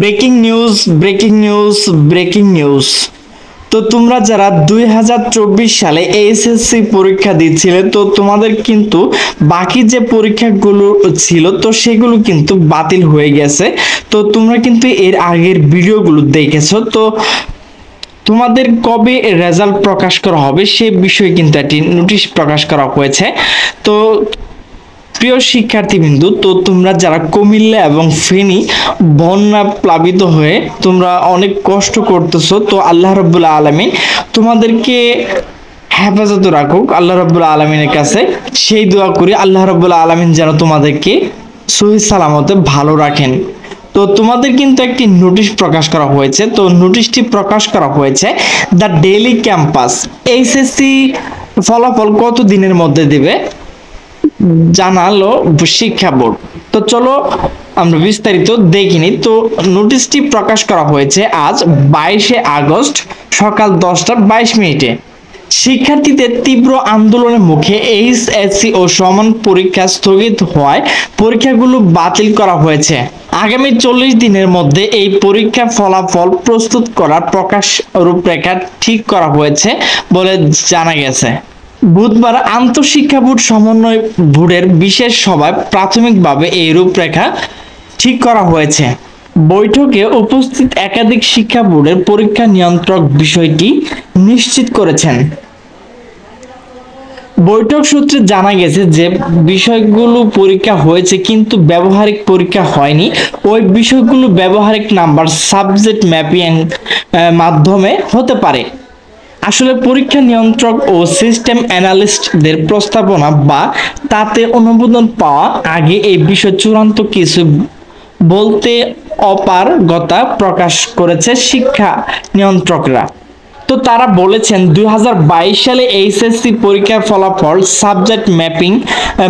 Breaking news. তো তোমরা যারা 2024 সালে এইচএসসি পরীক্ষা দিচ্ছিলে, তো তোমাদের কিন্তু বাকি যে পরীক্ষাগুলো ছিল তো সেগুলো কিন্তু বাতিল হয়ে গেছে। তো তোমরা কিন্তু এর আগের ভিডিওগুলো দেখেছো। তো তোমাদের কবে রেজাল্ট প্রকাশ করা হবে সে বিষয়ে কিন্তু একটি নোটিশ প্রকাশ করা হয়েছে। তো প্রিয় শিক্ষার্থীবৃন্দু, তো তোমরা যারা কুমিল্লা এবং ফেনী বন্যা প্লাবিত হয়ে তোমরা অনেক কষ্ট করতেছো, তো আল্লাহ রাব্বুল আলামিন তোমাদেরকে হেফাজত রাখুক। আল্লাহ রাব্বুল আলামিনের কাছে সেই দোয়া করি, আল্লাহ রাব্বুল আলামিন যেন তোমাদেরকে সহি সালামতে ভালো রাখেন। তো তোমাদের কিন্তু একটি নোটিশ প্রকাশ করা হয়েছে। তো নোটিশটি প্রকাশ করা হয়েছে দ্য ডেইলি ক্যাম্পাস এইচএসসি ফলাফল কত দিনের মধ্যে দেবে জানালো শিক্ষা বোর্ড। তো চলো আমরা বিস্তারিত দেখিনি। তো নোটিশটি প্রকাশ করা হয়েছে আজ 22শে আগস্ট সকাল 10:22। শিক্ষার্থীদের তীব্র আন্দোলনের মুখে এইচএসসি ও সমান পরীক্ষা স্থগিত হওয়ায় পরীক্ষাগুলো বাতিল করা হয়েছে। আগামী 40 দিনের মধ্যে এই পরীক্ষা ফলাফল প্রস্তুত করার প্রকাশ রূপরেখা ঠিক করা হয়েছে বলে জানা গেছে। বুধবার আন্তঃশিক্ষা বোর্ড সমন্বয় বোর্ডের বিশেষ সভায় প্রাথমিকভাবে এই রূপরেখা ঠিক করা হয়েছে। বৈঠকে উপস্থিত একাধিক শিক্ষা বোর্ডের পরীক্ষা নিয়ন্ত্রক বিষয়টি নিশ্চিত করেছেন। বৈঠক সূত্রে জানা গেছে যে বিষয়গুলো পরীক্ষা হয়েছে কিন্তু ব্যবহারিক পরীক্ষা হয়নি। ওই বিষয়গুলো ব্যবহারিক নাম্বার সাবজেক্ট ম্যাপিং মাধ্যমে হতে পারে। আসলে পরীক্ষা নিয়ন্ত্রক ও সিস্টেম অ্যানালিস্টদের প্রস্তাবনা বা তাতে অনুমোদন পাওয়া আগে এই বিষয়ে চূড়ান্ত কিছু বলতে অপারগতা প্রকাশ করেছে শিক্ষা নিয়ন্ত্রকরা। তো তারা বলেছেন 2022 সালে এইচএসসি পরীক্ষার ফলাফল সাবজেক্ট ম্যাপিং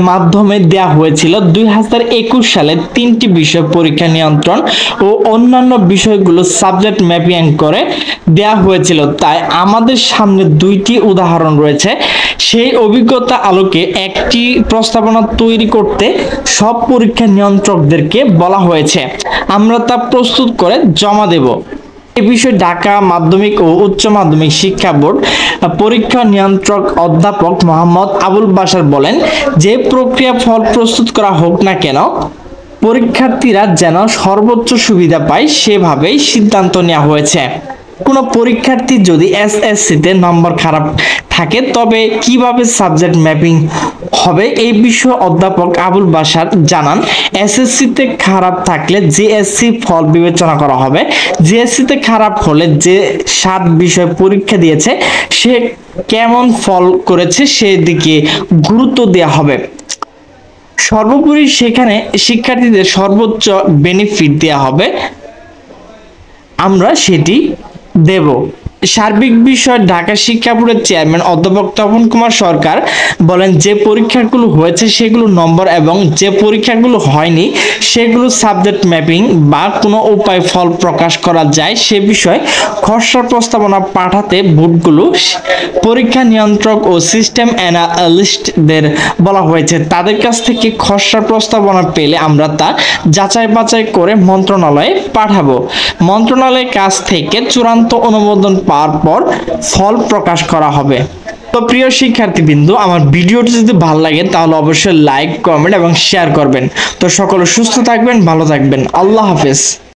মাধ্যমে দেয়া হয়েছিল। 2021 সালে 3টি বিষয় পরীক্ষা নিয়ন্ত্রণ ও অন্যান্য বিষয়গুলো সাবজেক্ট ম্যাপিং করে দেয়া হয়েছিল। তাই আমাদের সামনে 2টি উদাহরণ রয়েছে। সেই অভিজ্ঞতা আলোকে একটি প্রস্তাবনা তৈরি করতে সব পরীক্ষা নিয়ন্ত্রকদেরকে বলা হয়েছে। আমরা তা প্রস্তুত করে জমা দেব। এ বিষয়ে ঢাকা মাধ্যমিক ও উচ্চ মাধ্যমিক শিক্ষা বোর্ড পরীক্ষা নিয়ন্ত্রক অধ্যাপক মোহাম্মদ আবুল বাশার বলেন, যে প্রক্রিয়া ফল প্রস্তুত করা হোক না কেন পরীক্ষার্থীরা যেন সর্বোচ্চ সুবিধা পায় সেভাবেই সিদ্ধান্ত নেওয়া হয়েছে। কোনো পরীক্ষার্থী যদি এসএসসিতে নম্বর খারাপ থাকে তবে কিভাবে সাবজেক্ট ম্যাপিং হবে এই বিষয়ে অধ্যাপক আবুল বাশার জানান, এসএসসিতে খারাপ থাকলে জেএসসি ফল বিবেচনা করা হবে। জেএসসিতে খারাপ হলে যে 7 বিষয় পরীক্ষা দিয়েছে সে কেমন ফল করেছে সেদিকে গুরুত্ব দেওয়া হবে। সর্বোপরি সেখানে শিক্ষার্থীদের সর্বোচ্চ বেনিফিট দেওয়া হবে, আমরা সেটি দেব। সার্বিক বিষয় ঢাকা শিক্ষা বোর্ডের চেয়ারম্যান অধ্যাপক তপন কুমার সরকার বলেন, যে পরীক্ষাগুলো হয়েছে সেগুলো নম্বর এবং যে পরীক্ষাগুলো হয়নি সেগুলো সাবজেক্ট ম্যাপিং বা কোনো উপায় ফল প্রকাশ করা যায় সে বিষয়ে খসড়া প্রস্তাবনা পাঠাতে বোর্ডগুলো পরীক্ষা নিয়ন্ত্রক ও সিস্টেম অ্যানালিস্টদের বলা হয়েছে। তাদের কাছ থেকে খসড়া প্রস্তাবনা পেলে আমরা তা যাচাই বাছাই করে মন্ত্রণালয়ে পাঠাবো। মন্ত্রণালয়ের কাছ থেকে চূড়ান্ত অনুমোদন পাওয়ার পর ফল প্রকাশ করা হবে। তো প্রিয় শিক্ষার্থীবৃন্দ, আমার ভিডিওটি যদি ভালো লাগে তাহলে অবশ্যই লাইক, কমেন্ট এবং শেয়ার করবেন। তো সকলে সুস্থ থাকবেন, ভালো থাকবেন। আল্লাহ হাফেজ।